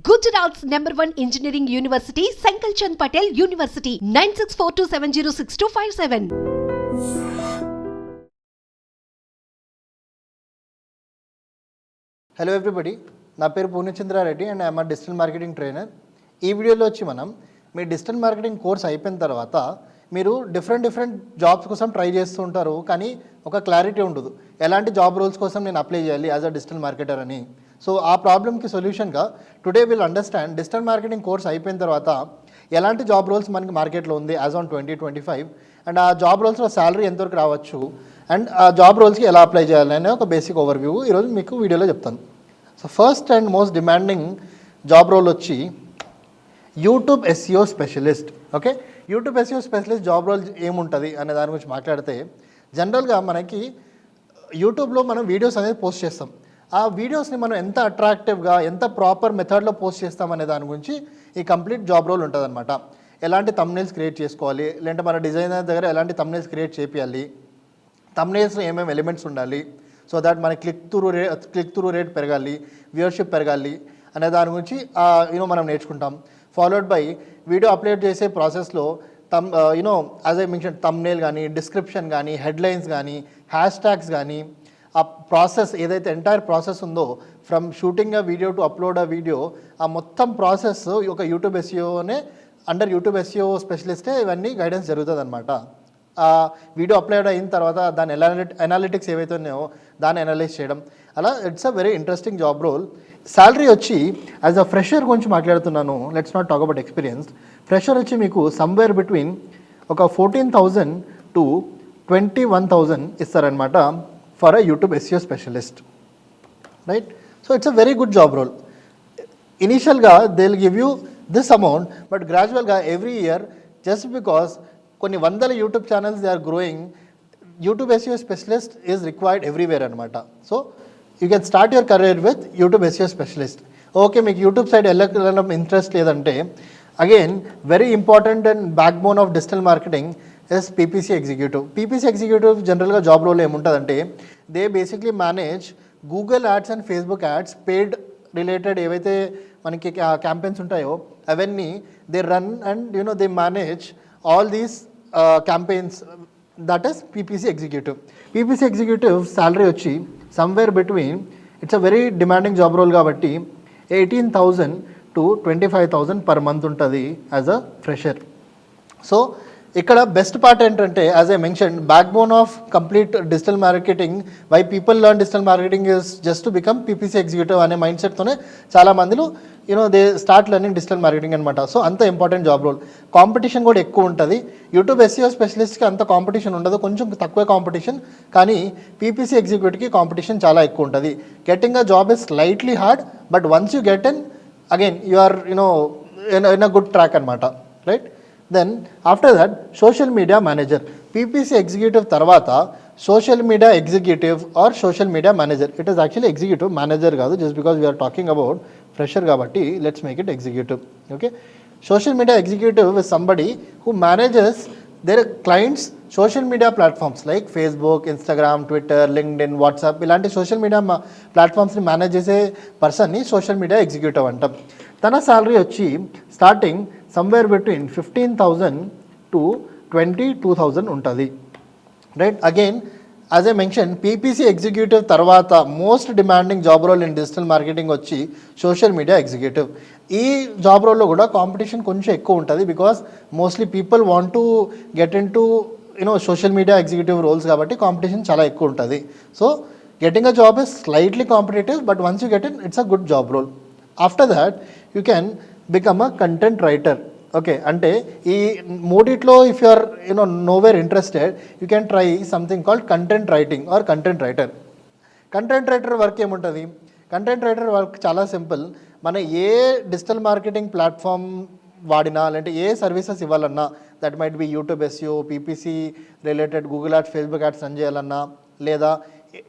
Gujarat's #1 engineering university, Sankalchand Patel University, 9642706257. Hello everybody, నా పేరు Purnachandra Reddy and I'm digital marketing trainer. ఈ వీడియోలో వచ్చి మనం మీ డిజిటల్ మార్కెటింగ్ కోర్స్ అయిపోయిన తర్వాత మీరు డిఫరెంట్ జాబ్స్ కోసం ట్రై చేస్తూ ఉంటారు, కానీ ఒక క్లారిటీ ఉండదు ఎలాంటి జాబ్ రోల్స్ కోసం నేను అప్లై చేయాలి యాజ్ అ డిజిటల్ మార్కెటర్ అని. సో ఆ ప్రాబ్లమ్కి సొల్యూషన్గా today will understand digital marketing course అయిపోయిన తర్వాత ఎలాంటి జాబ్ రోల్స్ మనకి మార్కెట్లో ఉంది యాజ్ ఆన్ 2025 అండ్ ఆ జాబ్ రోల్స్లో శాలరీ ఎంతవరకు రావచ్చు అండ్ ఆ జాబ్ రోల్స్కి ఎలా అప్లై చేయాలనే ఒక బేసిక్ ఓవర్వ్యూ ఈరోజు మీకు వీడియోలో చెప్తాను. So first and most demanding job role వచ్చి YouTube SEO specialist. Okay, YouTube SEO specialist job role ఏముంటుంది అనే దాని గురించి మాట్లాడితే, జనరల్గా మనకి యూట్యూబ్లో మనం వీడియోస్ అనేది పోస్ట్ చేస్తాం. ఆ వీడియోస్ని మనం ఎంత అట్రాక్టివ్గా ఎంత ప్రాపర్ మెథడ్లో పోస్ట్ చేస్తాం అనే దాని గురించి ఈ కంప్లీట్ జాబ్ రోల్ ఉంటుంది అనమాట. ఎలాంటి తమ్నెయిల్స్ క్రియేట్ చేసుకోవాలి, లేదంటే మన డిజైనర్ దగ్గర ఎలాంటి తమ్నెయిల్స్ క్రియేట్ చేయాలి, తమ్నెయిల్స్లో ఏమేమి ఎలిమెంట్స్ ఉండాలి, సో దాట్ మన క్లిక్ త్రూ రేట్ పెరగాలి, వ్యూవర్షిప్ పెరగాలి అనే దాని గురించి మనం నేర్చుకుంటాం. ఫాలోడ్ బై వీడియో అప్లోడ్ చేసే ప్రాసెస్లో యాజ్ ఐ మెన్షన్ తమ్నెయిల్ కానీ, డిస్క్రిప్షన్ కానీ, హెడ్లైన్స్ కానీ, హ్యాష్ ట్యాగ్స్ కానీ, ఆ ప్రాసెస్ ఏదైతే ఎంటైర్ ప్రాసెస్ ఉందో from shooting a video to upload a video, ఆ మొత్తం ప్రాసెస్ ఒక యూట్యూబ్ ఎస్ఈఓనే అండర్ యూట్యూబ్ ఎస్ఈఓ స్పెషలిస్టే ఇవన్నీ గైడెన్స్ జరుగుతుంది అనమాట. ఆ వీడియో అప్లోడ్ అయిన తర్వాత దాని అనాలిటిక్స్ ఏవైతే ఉన్నాయో దాన్ని అనలైజ్ చేయడం, అలా it's a very interesting job role. Salary వచ్చి యాజ్ అ ఫ్రెషర్ గురించి మాట్లాడుతున్నాను, let's not talk about experience. Fresher వచ్చి మీకు సమ్వేర్ బిట్వీన్ ఒక 14,000 to 21,000 ఇస్తారనమాట for a YouTube SEO specialist, right? So it's a very good job role. ఇనీషియల్గా they will give you this amount, but గ్రాడ్యువల్గా every year just because కొన్ని వందల YouTube channels they are growing, YouTube SEO specialist is required everywhere అనమాట. So you can start your career with YouTube SEO specialist. Okay, మీకు YouTube side వెళ్ళడం interest లేదంటే, again very important and back bone of digital marketing is PPC executive. PPC executive జనరల్గా job role ఏముంటుందంటే, they basically manage Google ads and Facebook ads, paid related ఏవైతే మనకి campaigns ఉంటాయో అవన్నీ they run and they manage all these campaigns. That is PPC executive. PPC executive salary వచ్చి somewhere between, it's a very demanding job role కాబట్టి 18,000 to 25,000 per month ఉంటుంది as a fresher. So ఇక్కడ best part ఏంటంటే, as I mention, backbone of complete digital marketing, why people learn digital marketing is just to become PPC executive అనే mind సెట్తోనే చాలా మందిలో they start learning digital marketing అనమాట. So అంత important job role. Competition కూడా ఎక్కువ ఉంటుంది. YouTube SEO స్పెషలిస్ట్కి అంత కాంపిటీషన్ ఉండదు, కొంచెం తక్కువ కాంపిటీషన్, కానీ పీపీసీ ఎగ్జిక్యూటివ్కి కాంపిటీషన్ చాలా ఎక్కువ ఉంటుంది. Getting a job is slightly hard, but once you get in, again you are in a good track అనమాట, right? Then after that social media manager. PPC executive తర్వాత social media executive or social media manager. It is actually executive, manager కాదు, just because we're talking about fresher కాబట్టి let's make it executive. Okay, social media executive is somebody who manages their clients social media platforms like Facebook, Instagram, Twitter, LinkedIn, WhatsApp ఇలాంటి social media ప్లాట్ఫామ్స్ని manage చేసే పర్సన్ని social media executive అంటాం. తన salary వచ్చి starting somewhere between 15,000 to 22,000 ఉంటుంది, right? Again as I mention, PPC executive తర్వాత most demanding job role in digital marketing వచ్చి social media executive. ఈ జాబ్ రోల్లో కూడా కాంపిటీషన్ కొంచెం ఎక్కువ ఉంటుంది, because mostly people want to get in to social media executive roles కాబట్టి competition చాలా ఎక్కువ ఉంటుంది. So getting a job is slightly competitive, but once you get in, it's a good job role. After that you can become a content writer. Okay, అంటే ఈ మూడిట్లో if you are nowhere interested, you can try something called content writing or content writer. Content writer work ఏముంటుంది? Content writer work చాలా simple. మన ఏ digital marketing platform వాడినా, లేదంటే ఏ సర్వీసెస్ ఇవ్వాలన్నా, that might be YouTube SEO, PPC related Google ads, Facebook ads run చేయాలన్నా, లేదా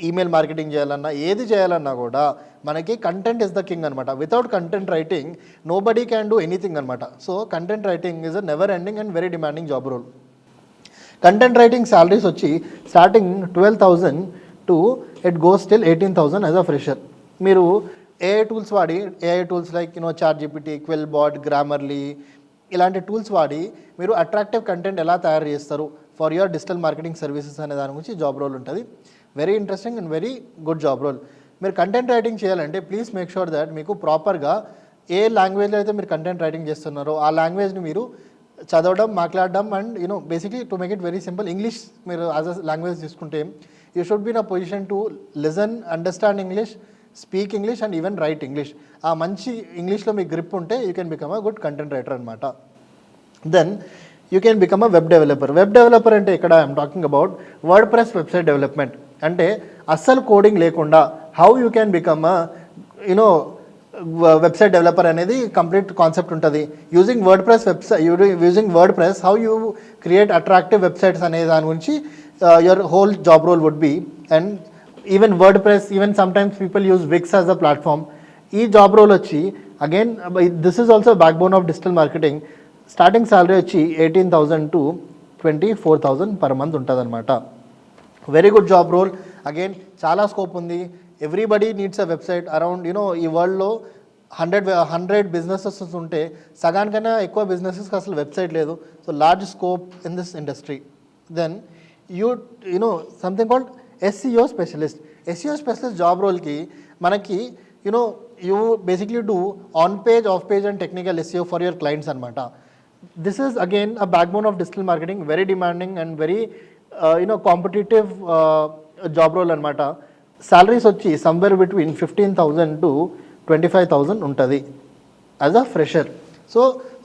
ఈమెయిల్ మార్కెటింగ్ చేయాలన్నా, ఏది చేయాలన్నా కూడా మనకి కంటెంట్ ఇస్ ద కింగ్ అనమాట. Without content writing no body can do anything అనమాట. So content writing is a never ending and very demanding job role. Content writing salaries వచ్చి starting 12,000 to it goes till 18,000 as a fresher. మీరు AI tools వాడి AI tools like ChatGPT, QuillBot, Grammarly ఇలాంటి tools వాడి మీరు attractive content ఎలా తయారు చేస్తారు for your digital marketing services అనే దాని గురించి జాబ్ రోల్ ఉంటుంది. Very interesting and very good job role. మీరు కంటెంట్ రైటింగ్ చేయాలంటే ప్లీజ్ మేక్ షూర్ దట్ మీకు ప్రాపర్గా ఏ లాంగ్వేజ్లో అయితే మీరు కంటెంట్ రైటింగ్ చేస్తున్నారో ఆ లాంగ్వేజ్ని మీరు చదవడం, మాట్లాడడం and basically to make it very simple English మీరు యాజ్ అ లాంగ్వేజ్ తీసుకుంటే you should be in a position to listen, understand English, speak English and even write English. ఆ మంచి ఇంగ్లీష్లో మీకు గ్రిప్ ఉంటే you can become a good content writer అనమాట. Then you can become a web developer. Web developer అంటే ఇక్కడ I'm talking about WordPress website development. అంటే అస్సలు కోడింగ్ లేకుండా how you can become a website developer అనేది complete concept ఉంటుంది. Using WordPress using WordPress how you create attractive websites అనే దాని గురించి your whole job role would be. And even WordPress, even sometimes people use Wix as a platform. ఈ job role వచ్చి again this is also backbone of digital marketing. Starting salary వచ్చి 18,000 to 24,000 per month ఉంటుంది అనమాట. Very good job role. Again చాలా scope ఉంది. Everybody needs a website. Around ఈ వరల్డ్లో 100 businesses ఉంటే సగానికన్నా ఎక్కువ బిజినెసెస్కి అసలు వెబ్సైట్ లేదు. So large scope in this industry. Then something called SEO specialist. SEO specialist job రోల్కి మనకి you basically do on page, off page and technical SEO for your clients అనమాట. This is again a backbone of digital marketing. Very demanding and very competitive job role అనమాట. Salaries వచ్చి somewhere between 15,000 to 25,000 ఉంటుంది as a fresher. So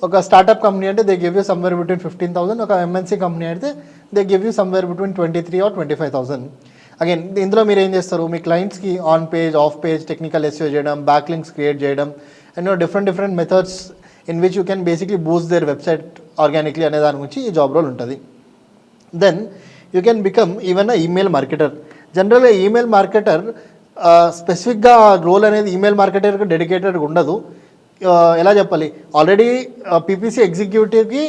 ఒక startup company అంటే they give you somewhere between 15,000. ఒక MNC company అయితే they give you somewhere between 23 or 25,000. Again ఇందులో మీరు ఏం చేస్తారు, మీ క్లయింట్స్కి on page, off page, technical SEO చేయడం, బ్యాక్ లింక్స్ క్రియేట్ చేయడం and different methods in which you can basically boost their website organically అనే దాని గురించి ఈ జాబ్ రోల్ ఉంటుంది. Then you can become even a email marketer. జనరల్గా email marketer స్పెసిఫిక్గా role అనేది ఈమెయిల్ మార్కెటర్కి డెడికేటెడ్గా ఉండదు. ఎలా చెప్పాలి, ఆల్రెడీ PPC ఎగ్జిక్యూటివ్కి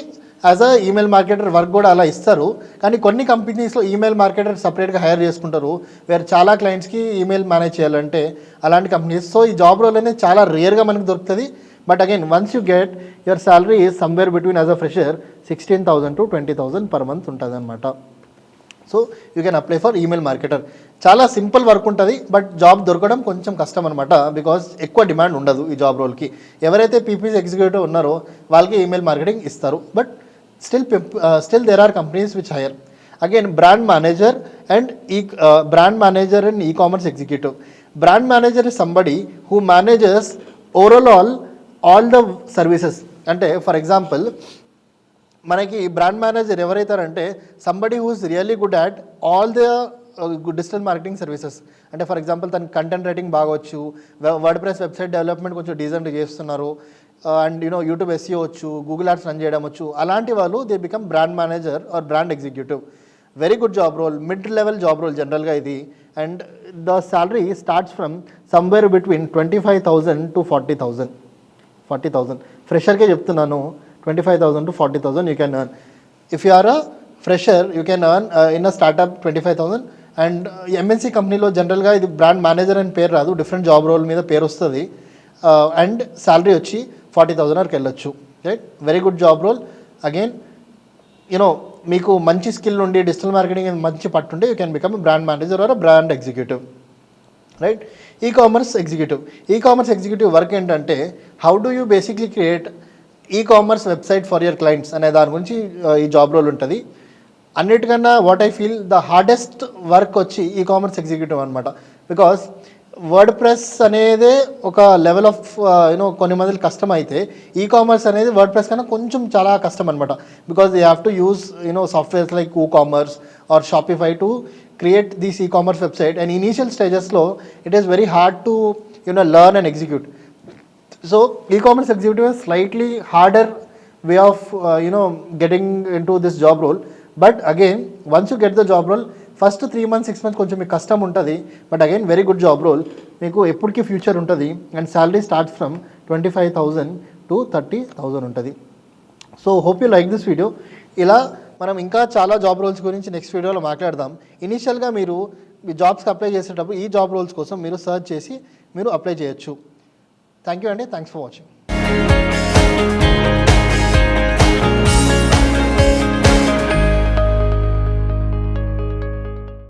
as a email marketer work కూడా అలా ఇస్తారు. కానీ కొన్ని కంపెనీస్లో ఈమెయిల్ మార్కెటర్ సపరేట్గా హైర్ చేసుకుంటారు వేరే చాలా క్లయింట్స్కి ఈమెయిల్ మేనేజ్ చేయాలంటే అలాంటి కంపెనీస్. సో ఈ జాబ్ రోల్ అనేది చాలా రేర్గా మనకు దొరుకుతుంది. But again once you get your salary is somewhere between as a fresher 16,000 to 20,000 per month ఉంటుంది అనమాట. So you can apply for email marketer. చాలా సింపుల్ వర్క్ ఉంటుంది బట్ జాబ్ దొరకడం కొంచెం కష్టం అనమాట. బికాజ్ ఎక్కువ డిమాండ్ ఉండదు ఈ జాబ్ రోల్కి. ఎవరైతే PPC ఎగ్జిక్యూటివ్ ఉన్నారో వాళ్ళకి ఈమెయిల్ మార్కెటింగ్ ఇస్తారు. But still there are companies which hire. Again brand manager and e-commerce executive. Brand manager is somebody who manages overall all the services. అంటే ఫర్ ఎగ్జాంపుల్ మనకి brand manager ఎవరైతారంటే somebody who's really good at all the digital marketing services. అంటే for example తనకి content writing బాగొచ్చు, WordPress website development కొంచెం డీసెంట్గా చేస్తున్నారు, and YouTube SEO వచ్చు, గూగుల్ యాడ్స్ రన్ చేయడం వచ్చు. అలాంటి వాళ్ళు they become brand manager or brand executive. Very good job role, mid level job role జనరల్గా ఇది. And the salary starts from somewhere between 25,000 to 40,000. ఫ్రెషర్కే చెప్తున్నాను, 25,000 to 40,000 you can earn. If you are a fresher, you can earn in a startup 25,000. And MNC కంపెనీలో జనరల్గా ఇది brand manager అని పేరు రాదు, డిఫరెంట్ జాబ్ రోల్ మీద పేరు వస్తుంది. అండ్ శాలరీ వచ్చి 40,000 వరకు వెళ్ళొచ్చు. Right, very good job role. Again మీకు మంచి స్కిల్ ఉండి డిజిటల్ మార్కెటింగ్ మంచి పట్టుంటే you can become brand manager or brand executive. Right, e-commerce executive work ఏంటంటే how do you basically create e-commerce website for your clients అనే దాని గురించి ఈ జాబ్ రోల్ ఉంటుంది. అన్నిటికన్నా what I feel the hardest work వచ్చి ఈ-కామర్స్ ఎగ్జిక్యూటివ్ అనమాట. Because WordPress అనేది ఒక లెవెల్ ఆఫ్ కొన్ని మందికి కష్టం అయితే ఈ-కామర్స్ అనేది వర్డ్ ప్రెస్ కన్నా కొంచెం చాలా కష్టం అనమాట. Because they have to use softwares like WooCommerce or Shopify to create this e-commerce website. And initial స్టేజెస్లో it is very hard to learn and execute. So e-commerce executive is slightly harder way of getting into this job role. But again, once you get the job role, first 3 months 6 months కొంచెం మీకు కష్టం ఉంటుంది. But again very good job role, మీకు ఎప్పటికీ future ఉంటుంది. And salary starts from 25,000 to 30,000 ఉంటుంది. So hope you like this video. ఇలా మనం ఇంకా చాలా జాబ్ రోల్స్ గురించి నెక్స్ట్ వీడియోలో మాట్లాడదాం. ఇనీషియల్గా మీరు మీ జాబ్స్కి అప్లై చేసేటప్పుడు ఈ జాబ్ రోల్స్ కోసం మీరు సర్చ్ చేసి మీరు అప్లై చేయొచ్చు. థ్యాంక్ యూ అండి, థ్యాంక్స్ ఫర్ వాచింగ్.